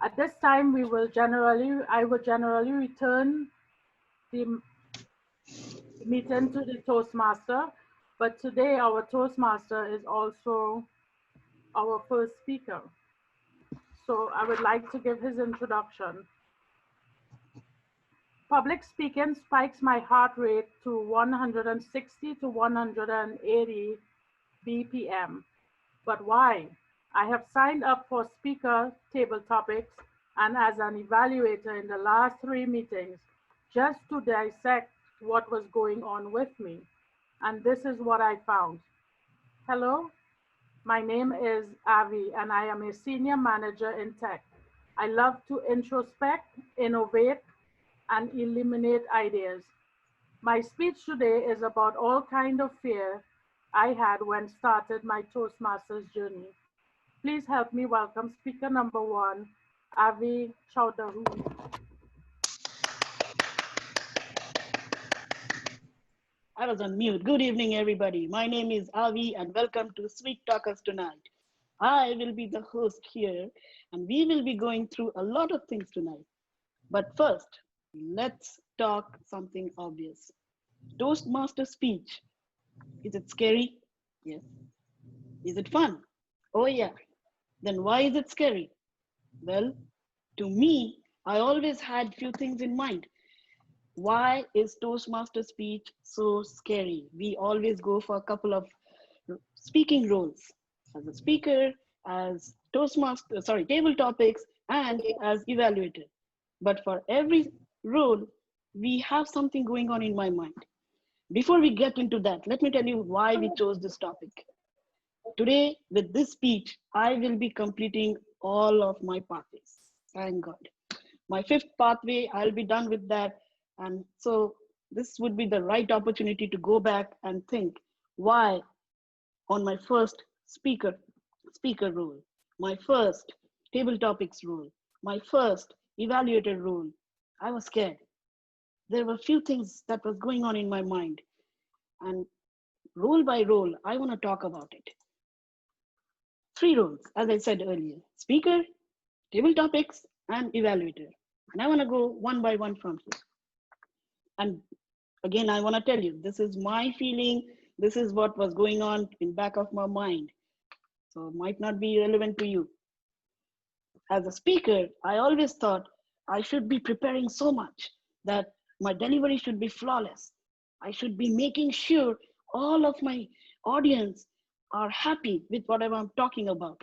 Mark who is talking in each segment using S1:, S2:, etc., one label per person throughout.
S1: At this time, I will generally return the meeting to the Toastmaster, but today our Toastmaster is also our first speaker. So I would like to give his introduction. Public speaking spikes my heart rate to 160 to 180 BPM. But why? I have signed up for speaker table topics and as an evaluator in the last three meetings just to dissect what was going on with me. And this is what I found. Hello, my name is Avi and I am a senior manager in tech. I love to introspect, innovate, and eliminate ideas. My speech today is about all kind of fear I had when started my Toastmasters journey. Please help me welcome speaker number one, Avi Chowdhury.
S2: I was on mute. Good evening, everybody. My name is Avi, and welcome to Sweet Talkers Tonight. I will be the host here, and we will be going through a lot of things tonight. But first, let's talk something obvious. Toastmaster speech. Is it scary? Yes. Is it fun? Oh, yeah. Then why is it scary? Well, to me, I always had few things in mind. Why is Toastmaster speech so scary? We always go for a couple of speaking roles as a speaker, as Toastmaster, sorry, table topics, and as evaluator. But for every role, we have something going on in my mind. Before we get into that, let me tell you why we chose this topic. Today, with this speech, I will be completing all of my pathways. Thank God. My fifth pathway, I'll be done with that. And so this would be the right opportunity to go back and think why on my first speaker role, my first table topics role, my first evaluator role, I was scared. There were few things that was going on in my mind. And role by role, I want to talk about it. Three roles, as I said earlier: speaker, table topics, and evaluator. And I want to go one by one from here. And again, I want to tell you, this is my feeling. This is what was going on in back of my mind. So it might not be relevant to you. As a speaker, I always thought I should be preparing so much that my delivery should be flawless. I should be making sure all of my audience are happy with whatever I'm talking about.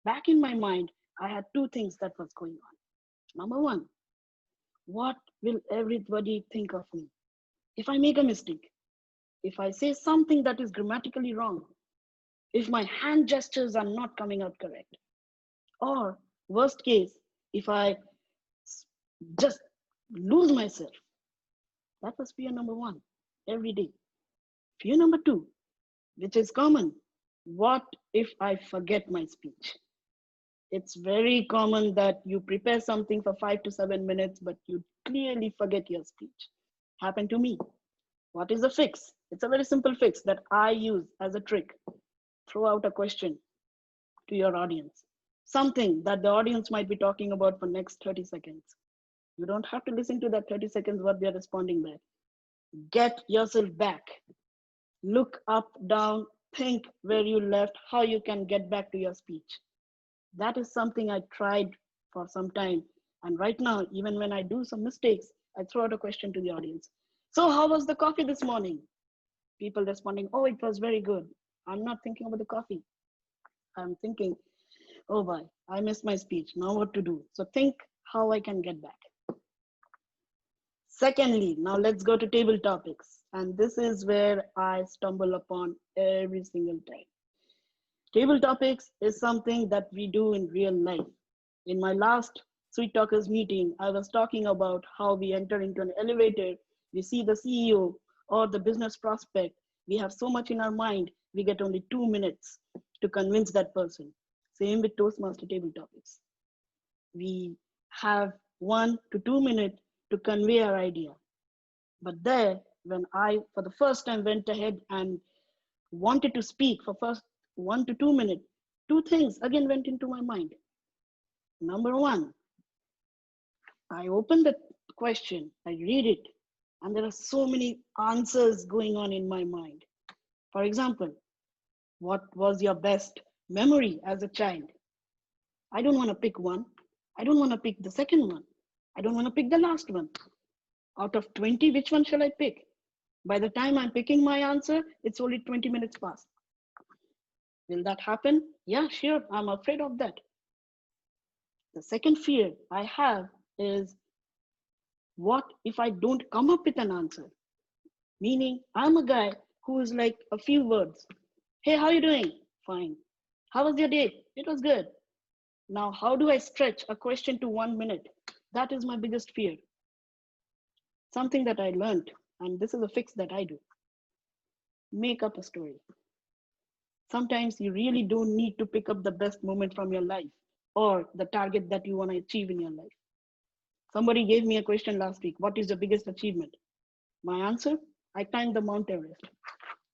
S2: Back in my mind, I had two things that was going on. Number one, what will everybody think of me if I make a mistake? If I say something that is grammatically wrong, if my hand gestures are not coming out correct, or worst case, if I just lose myself. That was fear number one, every day. Fear number two, which is common: what if I forget my speech? It's very common that you prepare something for 5 to 7 minutes, but you clearly forget your speech. Happened to me. What is the fix? It's a very simple fix that I use as a trick. Throw out a question to your audience, something that the audience might be talking about for next 30 seconds. You don't have to listen to that 30 seconds what they're responding back. Get yourself back. Look up, down, think where you left, how you can get back to your speech. That is something I tried for some time. And right now, even when I do some mistakes, I throw out a question to the audience. So, how was the coffee this morning? People responding, oh, it was very good. I'm not thinking about the coffee. I'm thinking, oh boy, I missed my speech. Now what to do? So think how I can get back. Secondly, now let's go to table topics. And this is where I stumble upon every single time. Table topics is something that we do in real life. In my last Sweet Talkers meeting, I was talking about how we enter into an elevator, we see the CEO or the business prospect, we have so much in our mind, we get only 2 minutes to convince that person. Same with Toastmaster table topics. We have 1 to 2 minutes to convey our idea. But there, when I, for the first time, went ahead and wanted to speak for first 1 to 2 minutes, two things again went into my mind. Number one, I open the question, I read it, and there are so many answers going on in my mind. For example, what was your best memory as a child? I don't want to pick one. I don't want to pick the second one. I don't want to pick the last one. Out of 20, which one shall I pick? By the time I'm picking my answer, it's only 20 minutes past. Will that happen? Yeah, sure. I'm afraid of that. The second fear I have is, what if I don't come up with an answer? Meaning, I'm a guy who is like a few words. Hey, how you doing? Fine. How was your day? It was good. Now, how do I stretch a question to 1 minute? That is my biggest fear. Something that I learned, and this is a fix that I do. Make up a story. Sometimes you really don't need to pick up the best moment from your life or the target that you want to achieve in your life. Somebody gave me a question last week. What is your biggest achievement? My answer, I climbed the Mount Everest.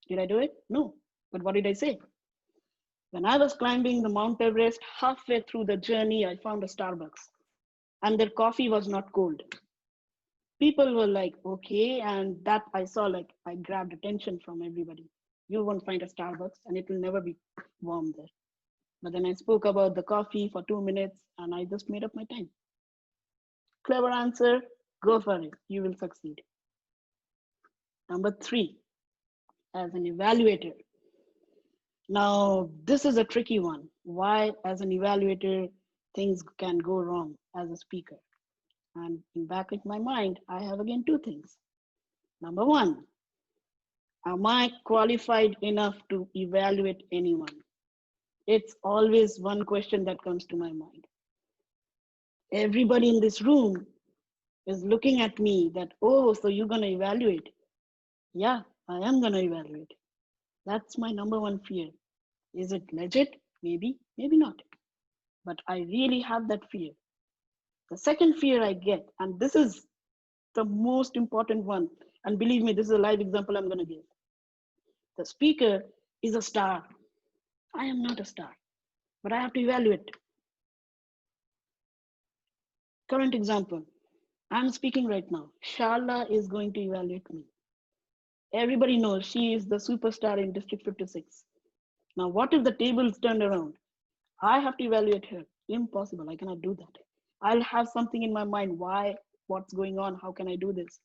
S2: Did I do it? No. But what did I say? When I was climbing the Mount Everest, halfway through the journey, I found a Starbucks and their coffee was not cold. People were like, okay. And that I saw, like, I grabbed attention from everybody. You won't find a Starbucks and it will never be warm there. But then I spoke about the coffee for 2 minutes and I just made up my time. Clever answer, go for it. You will succeed. Number 3, as an evaluator. Now, this is a tricky one. Why, as an evaluator, things can go wrong as a speaker? And in back of my mind, I have again 2 things. Number 1, am I qualified enough to evaluate anyone? It's always one question that comes to my mind. Everybody in this room is looking at me that, oh, so you're going to evaluate. Yeah, I am going to evaluate. That's my number 1 fear. Is it legit? Maybe, maybe not. But I really have that fear. The second fear I get, and this is the most important one, and believe me, this is a live example I'm going to give. The speaker is a star. I am not a star, but I have to evaluate. Current example, I'm speaking right now. Sharla is going to evaluate me. Everybody knows she is the superstar in District 56. Now, what if the tables turned around? I have to evaluate her. Impossible. I cannot do that. I'll have something in my mind. Why? What's going on? How can I do this?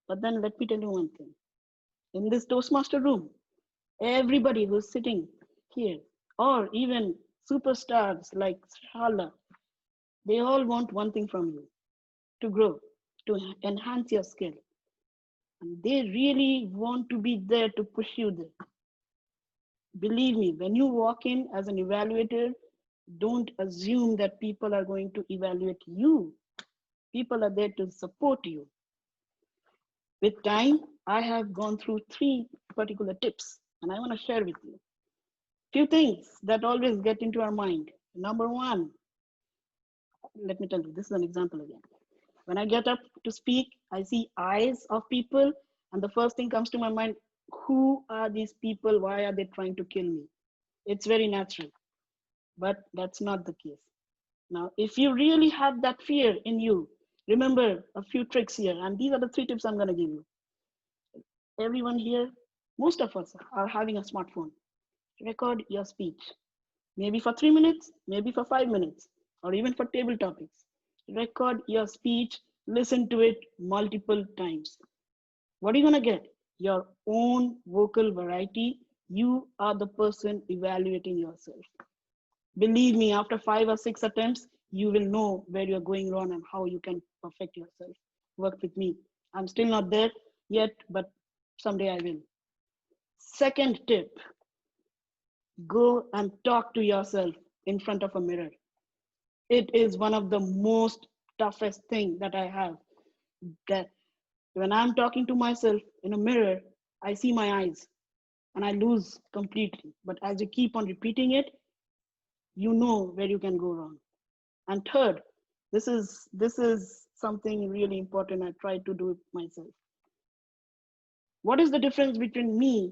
S2: But then let me tell you one thing. In this Toastmaster room, everybody who's sitting here, or even superstars like Sharla, they all want one thing from you: to grow, to enhance your skill. And they really want to be there to push you there. Believe me, when you walk in as an evaluator, don't assume that people are going to evaluate you. People are there to support you. With time, I have gone through 3 particular tips, and I want to share with you. Few things that always get into our mind. Number 1, let me tell you, this is an example again. When I get up to speak, I see eyes of people, and the first thing comes to my mind, who are these people? Why are they trying to kill me? It's very natural, but that's not the case. Now, if you really have that fear in you, remember a few tricks here, and these are the 3 tips I'm going to give you. Everyone here, most of us are having a smartphone. Record your speech, maybe for 3 minutes, maybe for 5 minutes, or even for table topics. Record your speech, listen to it multiple times. What are you going to get? Your own vocal variety. You are the person evaluating yourself. Believe me, after 5 or 6 attempts, you will know where you're going wrong and how you can perfect yourself. Work with me. I'm still not there yet, but someday I will. Second tip, go and talk to yourself in front of a mirror. It is one of the most toughest thing that I have. That when I'm talking to myself in a mirror, I see my eyes and I lose completely. But as you keep on repeating it, you know where you can go wrong. And third, this is something really important. I try to do it myself. What is the difference between me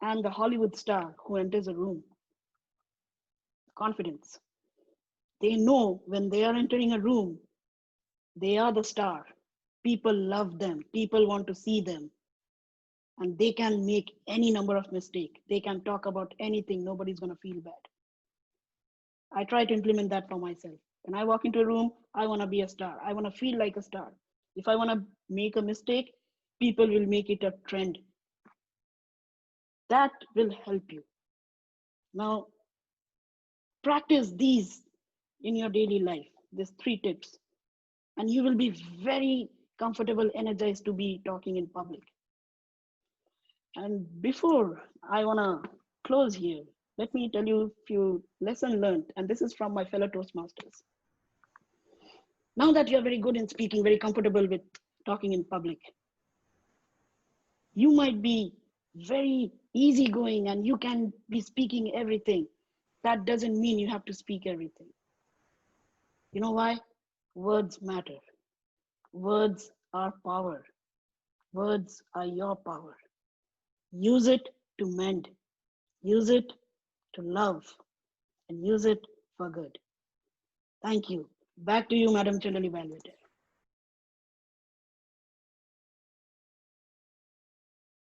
S2: and the Hollywood star who enters a room? Confidence. They know when they are entering a room, they are the star. People love them. People want to see them. And they can make any number of mistakes. They can talk about anything. Nobody's going to feel bad. I try to implement that for myself. When I walk into a room, I want to be a star. I want to feel like a star. If I want to make a mistake, people will make it a trend. That will help you. Now, practice these in your daily life, these 3 tips, and you will be very comfortable, energized to be talking in public. And before I want to close here, let me tell you a few lessons learned, and this is from my fellow Toastmasters. Now that you're very good in speaking, very comfortable with talking in public, you might be very easygoing and you can be speaking everything. That doesn't mean you have to speak everything. You know why? Words matter. Words are power. Words are your power. Use it to mend. Use it to love. And use it for good. Thank you. Back to you, Madam Chandali Balwete.